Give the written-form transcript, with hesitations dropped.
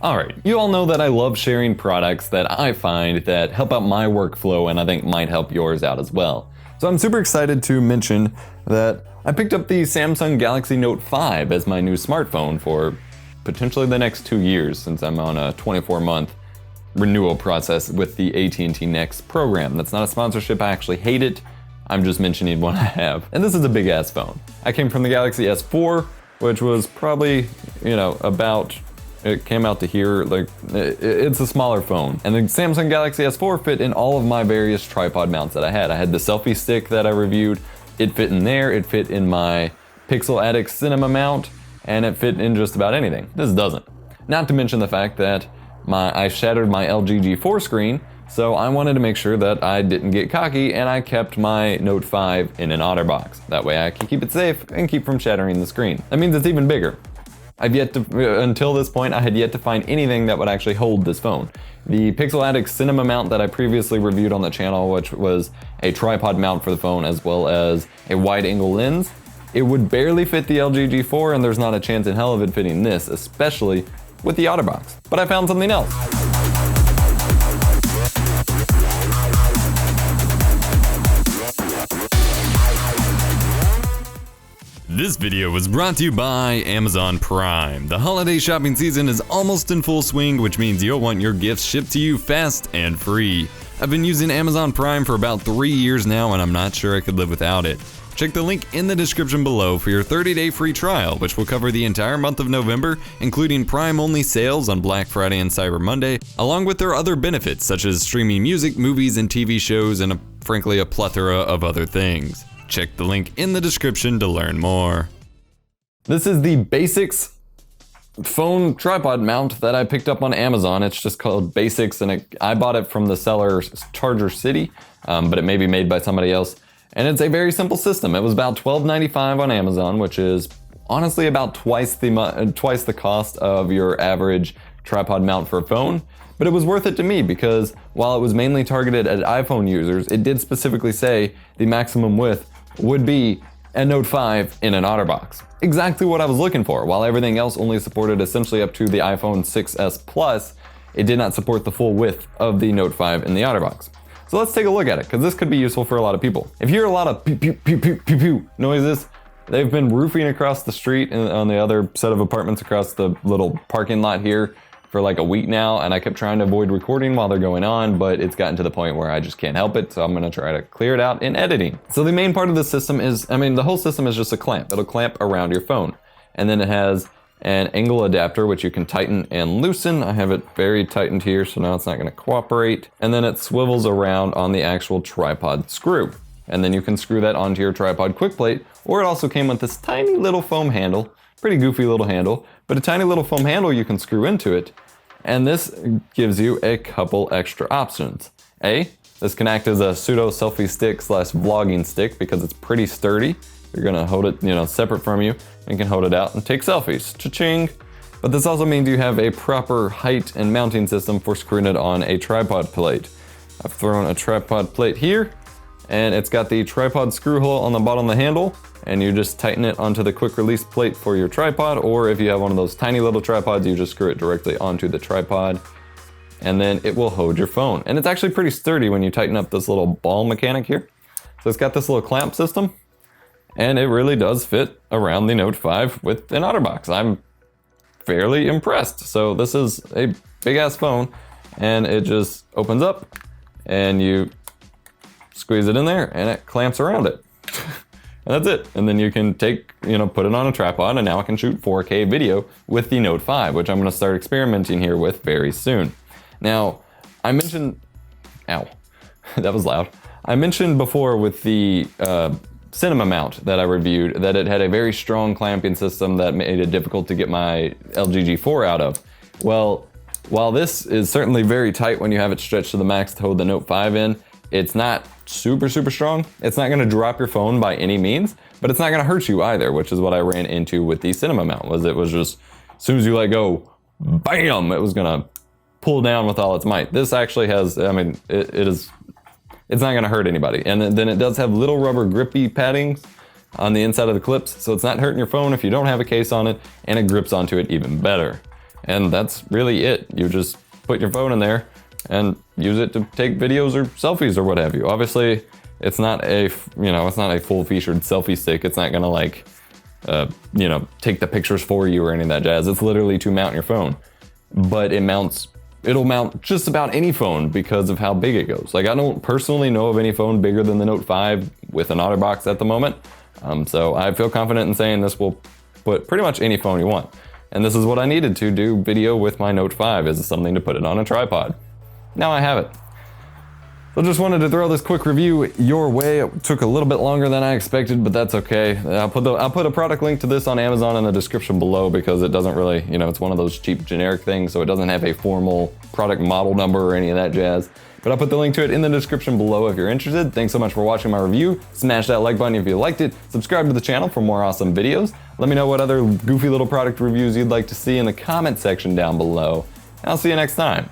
Alright, you all know that I love sharing products that I find that help out my workflow and I think might help yours out as well. So I'm super excited to mention that I picked up the Samsung Galaxy Note 5 as my new smartphone for potentially the next 2 years, since I'm on a 24-month renewal process with the AT&T Next program. That's not a sponsorship, I actually hate it. I'm just mentioning what I have. And this is a big ass phone. I came from the Galaxy S4, which was probably, about, it came out to here, like, it's a smaller phone. And the Samsung Galaxy S4 fit in all of my various tripod mounts that I had. I had the selfie stick that I reviewed. It fit in there, it fit in my Pixel Addict Cinema mount, and it fit in just about anything. This doesn't. Not to mention the fact that I shattered my LG G4 screen, so I wanted to make sure that I didn't get cocky and I kept my Note 5 in an Otterbox. That way I can keep it safe and keep from shattering the screen. That means it's even bigger. Until this point, I had yet to find anything that would actually hold this phone. The Pixel Addict Cinema mount that I previously reviewed on the channel, which was a tripod mount for the phone as well as a wide angle lens, it would barely fit the LG G4 and there's not a chance in hell of it fitting this, especially with the Otterbox. But I found something else. This video was brought to you by Amazon Prime. The holiday shopping season is almost in full swing, which means you'll want your gifts shipped to you fast and free. I've been using Amazon Prime for about 3 years now and I'm not sure I could live without it. Check the link in the description below for your 30-day free trial, which will cover the entire month of November, including Prime-only sales on Black Friday and Cyber Monday, along with their other benefits such as streaming music, movies, and TV shows, and frankly a plethora of other things. Check the link in the description to learn more. This is the Basics phone tripod mount that I picked up on Amazon. It's just called Basics, and I bought it from the seller ChargerCity, but it may be made by somebody else. And it's a very simple system. It was about $12.95 on Amazon, which is honestly about twice the cost of your average tripod mount for a phone. But it was worth it to me because while it was mainly targeted at iPhone users, it did specifically say the maximum width would be a Note 5 in an Otterbox. Exactly what I was looking for. While everything else only supported essentially up to the iPhone 6s Plus, it did not support the full width of the Note 5 in the Otterbox. So let's take a look at it, because this could be useful for a lot of people. If you hear a lot of pew pew pew pew pew pew noises, they've been roofing across the street on the other set of apartments across the little parking lot here for like a week now, and I kept trying to avoid recording while they're going on, but it's gotten to the point where I just can't help it, so I'm gonna try to clear it out in editing. So the main part of the system is, the whole system is just a clamp. It'll clamp around your phone. And then it has an angle adapter, which you can tighten and loosen. I have it very tightened here, so now it's not gonna cooperate. And then it swivels around on the actual tripod screw. And then you can screw that onto your tripod quick plate, or it also came with this tiny little foam handle, pretty goofy little handle, but a tiny little foam handle you can screw into it. And this gives you a couple extra options. This can act as a pseudo selfie stick / vlogging stick because it's pretty sturdy. You're gonna hold it, separate from you, and you can hold it out and take selfies. Cha-ching! But this also means you have a proper height and mounting system for screwing it on a tripod plate. I've thrown a tripod plate here, and it's got the tripod screw hole on the bottom of the handle, and you just tighten it onto the quick release plate for your tripod, or if you have one of those tiny little tripods, you just screw it directly onto the tripod, and then it will hold your phone. And it's actually pretty sturdy when you tighten up this little ball mechanic here. So it's got this little clamp system, and it really does fit around the Note 5 with an Otterbox. I'm fairly impressed. So this is a big ass phone, and it just opens up, and you squeeze it in there, and it clamps around it. And that's it. And then you can put it on a tripod, and now I can shoot 4K video with the Note 5, which I'm gonna start experimenting here with very soon. Now, I mentioned, ow, that was loud. I mentioned before with the cinema mount that I reviewed that it had a very strong clamping system that made it difficult to get my LG G4 out of. Well, while this is certainly very tight when you have it stretched to the max to hold the Note 5 in, it's not super strong. It's not gonna drop your phone by any means, but it's not gonna hurt you either, which is what I ran into with the cinema mount. It was just, as soon as you let go, bam, it was gonna pull down with all its might. This actually has, it's not gonna hurt anybody. And then it does have little rubber grippy paddings on the inside of the clips, so it's not hurting your phone if you don't have a case on it, and it grips onto it even better. and that's really it. You just put your phone in there and use it to take videos or selfies or what have you. Obviously, it's not a, it's not a full-featured selfie stick. It's not gonna like, take the pictures for you or any of that jazz. It's literally to mount your phone. But it'll mount just about any phone because of how big it goes. Like, I don't personally know of any phone bigger than the Note 5 with an Otterbox at the moment. So I feel confident in saying this will put pretty much any phone you want. And this is what I needed to do video with my Note 5, is something to put it on a tripod. Now I have it. So just wanted to throw this quick review your way. It took a little bit longer than I expected, but that's okay. I'll put a product link to this on Amazon in the description below, because it doesn't really, it's one of those cheap generic things, so it doesn't have a formal product model number or any of that jazz. But I'll put the link to it in the description below if you're interested. Thanks so much for watching my review. Smash that like button if you liked it. Subscribe to the channel for more awesome videos. Let me know what other goofy little product reviews you'd like to see in the comment section down below. And I'll see you next time.